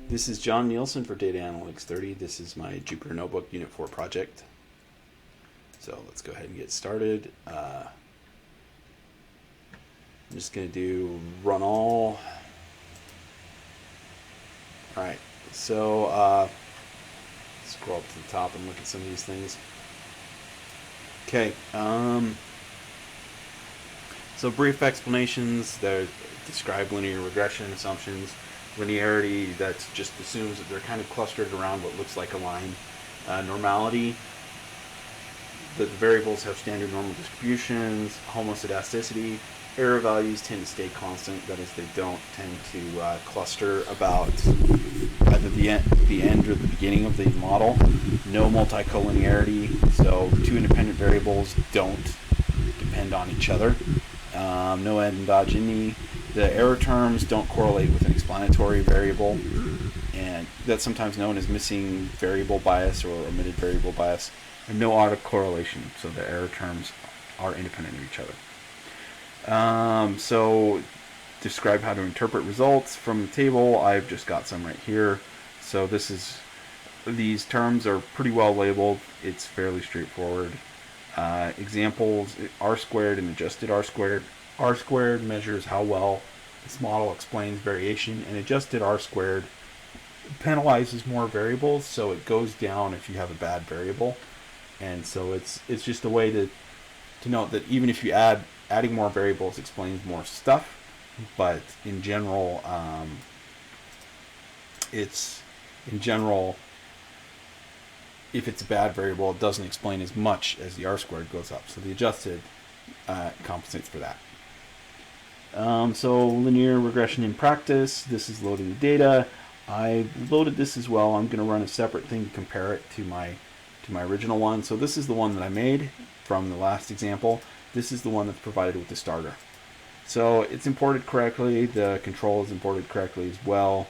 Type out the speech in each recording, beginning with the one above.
This is John Nielsen for Data Analytics 30. This is my Jupyter Notebook Unit 4 project. So let's go ahead and get started. I'm just going to do run all. Alright, so scroll up to the top and look at some of these things. Okay, so brief explanations. They describe linear regression assumptions. Linearity, that just assumes that they're kind of clustered around what looks like a line. Normality, that the variables have standard normal distributions. Homoscedasticity, error values tend to stay constant. That is, they don't tend to cluster about either the end or the beginning of the model. No multicollinearity, so two independent variables don't depend on each other. No endogeneity. The error terms don't correlate with an explanatory variable, and that's sometimes known as missing variable bias or omitted variable bias. And no autocorrelation, so the error terms are independent of each other. So describe how to interpret results from the table. I've just got some right here. So these terms are pretty well labeled. It's fairly straightforward. Examples: R squared and adjusted R squared. R squared measures how well this model explains variation, and adjusted R squared penalizes more variables, so it goes down if you have a bad variable. And so it's just a way to note that even if you adding more variables explains more stuff, but in general, if it's a bad variable, it doesn't explain as much as the R squared goes up. So the adjusted compensates for that. So linear regression in practice. This is loading the data. I loaded this as well. I'm going to run a separate thing to compare it to my original one. So this is the one that I made from the last example. This is the one that's provided with the starter. So it's imported correctly. The control is imported correctly as well.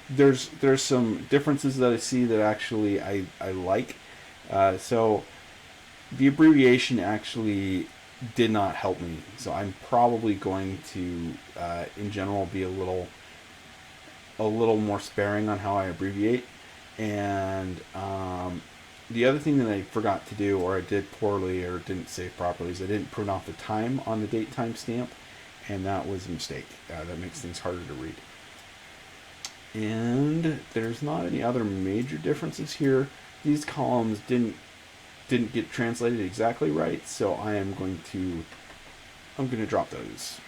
There's some differences that I see that actually I like. So the abbreviation actually did not help me. So I'm probably going to, in general, be a little more sparing on how I abbreviate. And the other thing that I forgot to do, or I did poorly, or didn't save properly, is I didn't print off the time on the date time stamp, and that was a mistake. That makes things harder to read. And there's not any other major differences here. These columns didn't get translated exactly right, so I'm going to drop those.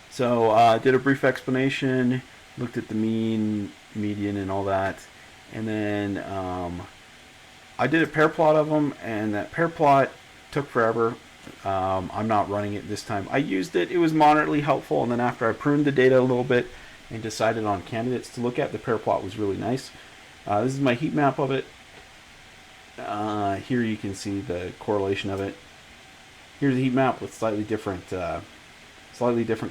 So I did a brief explanation, looked at the mean, median, and all that, and then I did a pair plot of them, and that pair plot took forever. I'm not running it this time. I used it. It was moderately helpful, and then after I pruned the data a little bit and decided on candidates to look at, the pair plot was really nice. This is my heat map of it. Here you can see the correlation of it. Here's a heat map with slightly different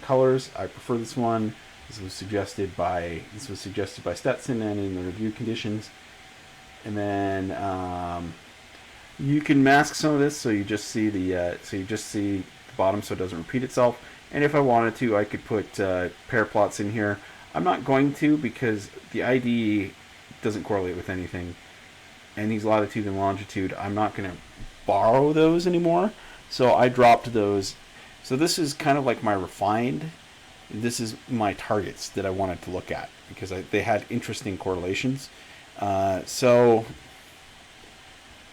colors. I prefer this one. This was suggested by Stetson and in the review conditions. And then you can mask some of this so you just see the bottom so it doesn't repeat itself. And if I wanted to, I could put pair plots in here. I'm not going to, because the ID doesn't correlate with anything. And these latitude and longitude, I'm not going to borrow those anymore. So I dropped those. So this is kind of like my refined. This is my targets that I wanted to look at, because they had interesting correlations. So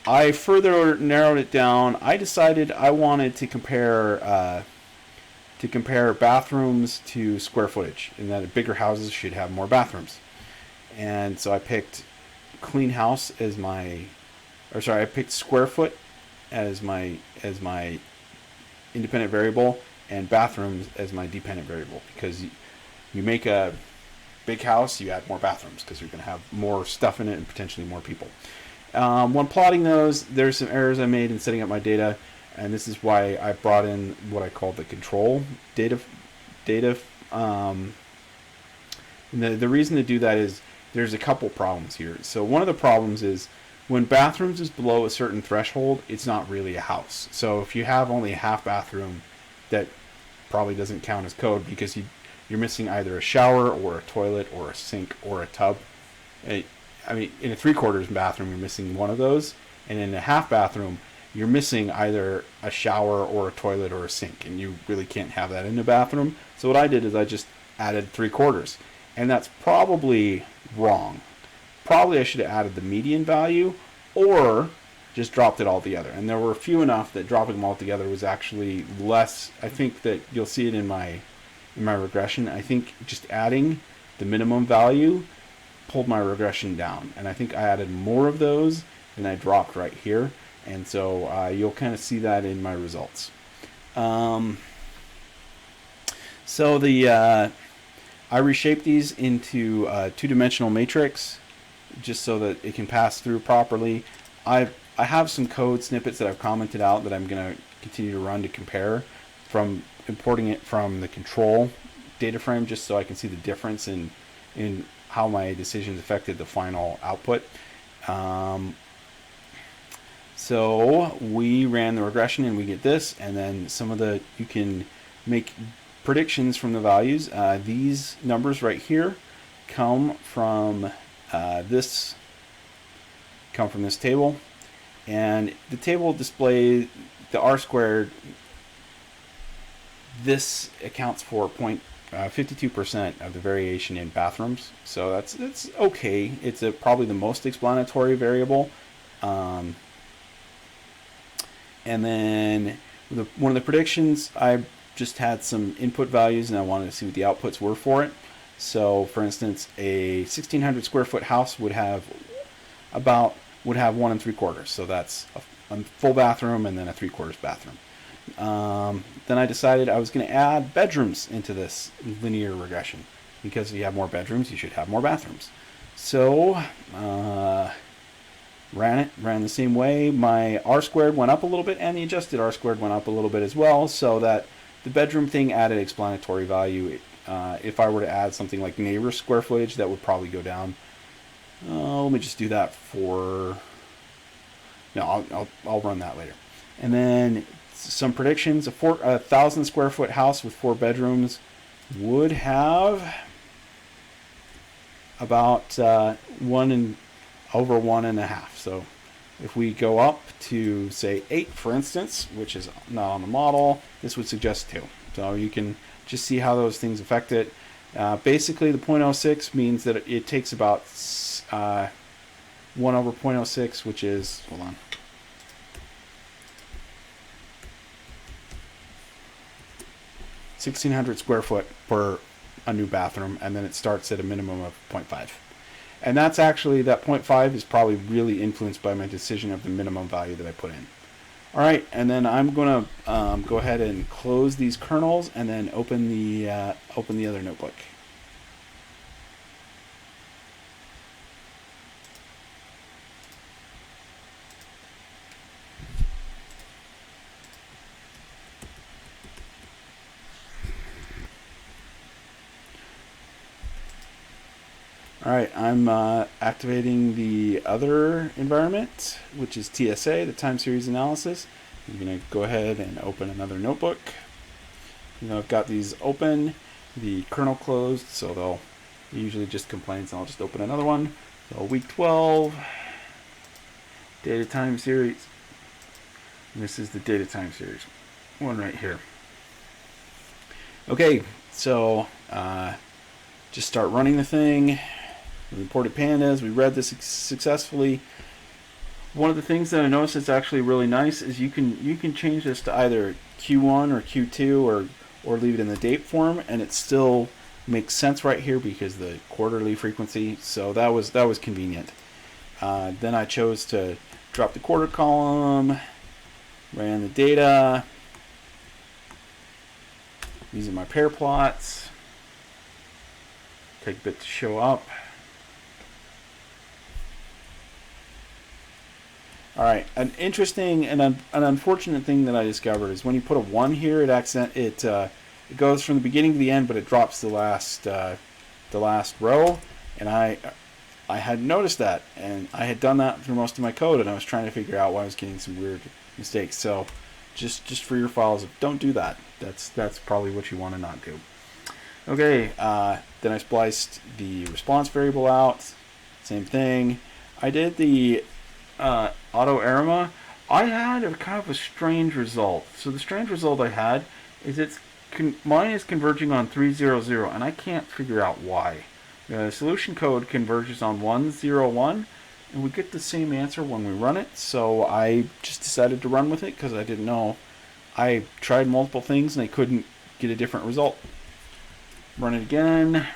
I further narrowed it down. I decided I wanted to compare bathrooms to square footage, and that bigger houses should have more bathrooms. And so I picked clean house as I picked square foot as my independent variable, and bathrooms as my dependent variable, because you make a big house, you add more bathrooms because you're going to have more stuff in it and potentially more people. When plotting those, there's some errors I made in setting up my data, and this is why I brought in what I call the control data. And the reason to do that is there's a couple problems here. So one of the problems is when bathrooms is below a certain threshold, it's not really a house. So if you have only a half bathroom, that probably doesn't count as code, because you're you're missing either a shower or a toilet or a sink or a tub. I mean, in a 3/4 bathroom, you're missing one of those, and in a half bathroom, you're missing either a shower or a toilet or a sink, and you really can't have that in a bathroom. So what I did is I just added 3/4, and that's probably wrong. Probably I should have added the median value, or just dropped it all together. And there were few enough that dropping them all together was actually less. I think that you'll see it in my regression. I think just adding the minimum value pulled my regression down, and I think I added more of those than I dropped right here, and so you'll kind of see that in my results. So I reshaped these into a 2-dimensional matrix just so that it can pass through properly. I have some code snippets that I've commented out that I'm going to continue to run to compare from importing it from the control data frame, just so I can see the difference in how my decisions affected the final output. So we ran the regression and we get this, and then you can make predictions from the values. These numbers right here come from this table, and the table displays the R-squared. This accounts for 52% of the variation in bathrooms, so that's okay. It's probably the most explanatory variable. And then one of the predictions, I just had some input values and I wanted to see what the outputs were for it. So for instance, a 1,600 square foot house would have 1 3/4. So that's a full bathroom and then a 3/4 bathroom. Then I decided I was going to add bedrooms into this linear regression, because if you have more bedrooms, you should have more bathrooms. So ran the same way. My R-squared went up a little bit, and the adjusted R-squared went up a little bit as well, so that the bedroom thing added explanatory value. If I were to add something like neighbor square footage, that would probably go down. Let me just do that for... No, I'll run that later. And then some predictions. A 1,000 square foot house with 4 bedrooms would have about over 1.5. So if we go up to say 8, for instance, which is not on the model, this would suggest 2. So you can just see how those things affect it. Basically, the 0.06 means that it takes about 1 over 0.06, which is, hold on, 1,600 square foot per a new bathroom, and then it starts at a minimum of 0.5. And that's actually, that 0.5 is probably really influenced by my decision of the minimum value that I put in. All right, and then I'm going to go ahead and close these kernels and then open the other notebook. All right, I'm activating the other environment, which is TSA, the time series analysis. I'm going to go ahead and open another notebook. I've got these open, the kernel closed, so they'll usually just complain, so I'll just open another one. So week 12, data time series. And this is the data time series, one right here. Okay, so just start running the thing. We reported pandas. We read this successfully. One of the things that I noticed that's actually really nice is you can change this to either Q1 or Q2 or leave it in the date form, and it still makes sense right here because the quarterly frequency. So that was convenient. Then I chose to drop the quarter column, ran the data. These are my pair plots. Take a bit to show up. All right, an interesting and an unfortunate thing that I discovered is when you put a 1 here, it goes from the beginning to the end, but it drops the last row. And I hadn't noticed that, and I had done that through most of my code, and I was trying to figure out why I was getting some weird mistakes. So just for your files, don't do that. That's probably what you want to not do. Okay, then I spliced the response variable out. Same thing. I did the auto arima. I had a kind of a strange result. So the strange result I had is mine is converging on 300, and I can't figure out why. The solution code converges on 101, and we get the same answer when we run it. So I just decided to run with it because I didn't know. I tried multiple things and I couldn't get a different result. Run it again.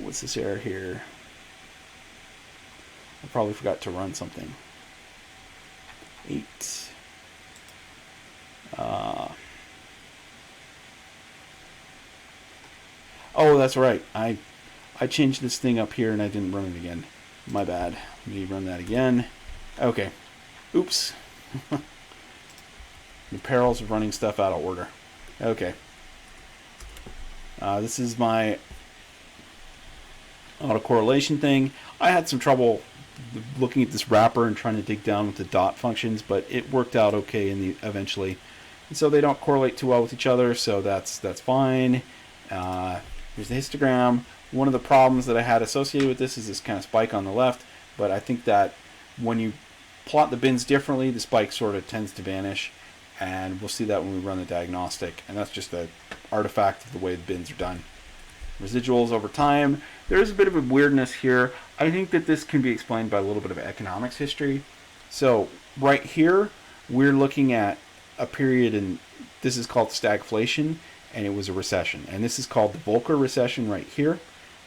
What's this error here? I probably forgot to run something. 8. Oh, that's right. I changed this thing up here and I didn't run it again. My bad. Let me run that again. Okay. Oops. The perils of running stuff out of order. Okay. This is my autocorrelation thing. I had some trouble looking at this wrapper and trying to dig down with the dot functions, but it worked out okay eventually. And so they don't correlate too well with each other, so that's fine. Here's the histogram. One of the problems that I had associated with this is this kind of spike on the left, but I think that when you plot the bins differently, the spike sort of tends to vanish, and we'll see that when we run the diagnostic, and that's just an artifact of the way the bins are done. Residuals over time. There is a bit of a weirdness here. I think that this can be explained by a little bit of economics history. So right here, we're looking at a period, and this is called stagflation, and it was a recession. And this is called the Volcker recession right here.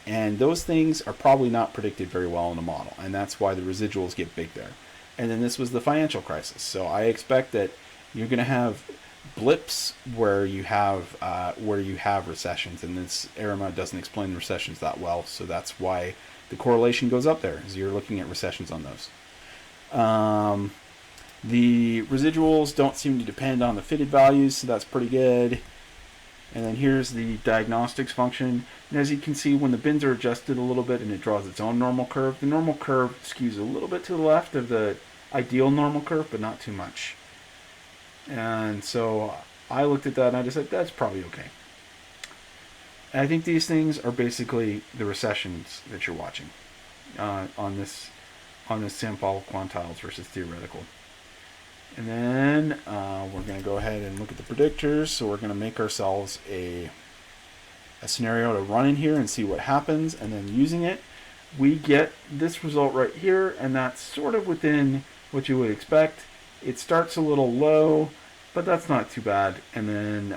And those things are probably not predicted very well in the model, and that's why the residuals get big there. And then this was the financial crisis. So I expect that you're going to have blips where you have recessions, and this ARIMA doesn't explain recessions that well, so that's why the correlation goes up there, is you're looking at recessions on those. The residuals don't seem to depend on the fitted values, so that's pretty good. And then here's the diagnostics function, and as you can see, when the bins are adjusted a little bit and it draws its own normal curve, the normal curve skews a little bit to the left of the ideal normal curve, but not too much. And so I looked at that and I decided that's probably okay. And I think these things are basically the recessions that you're watching on this sample quantiles versus theoretical. And then we're going to go ahead and look at the predictors. So we're going to make ourselves a scenario to run in here and see what happens. And then using it, we get this result right here, and that's sort of within what you would expect. It starts a little low, but that's not too bad. And then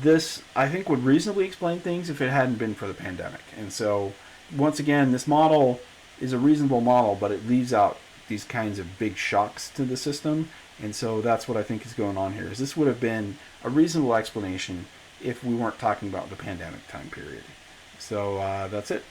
this, I think, would reasonably explain things if it hadn't been for the pandemic. And so, once again, this model is a reasonable model, but it leaves out these kinds of big shocks to the system. And so that's what I think is going on here. Is this would have been a reasonable explanation if we weren't talking about the pandemic time period. So that's it.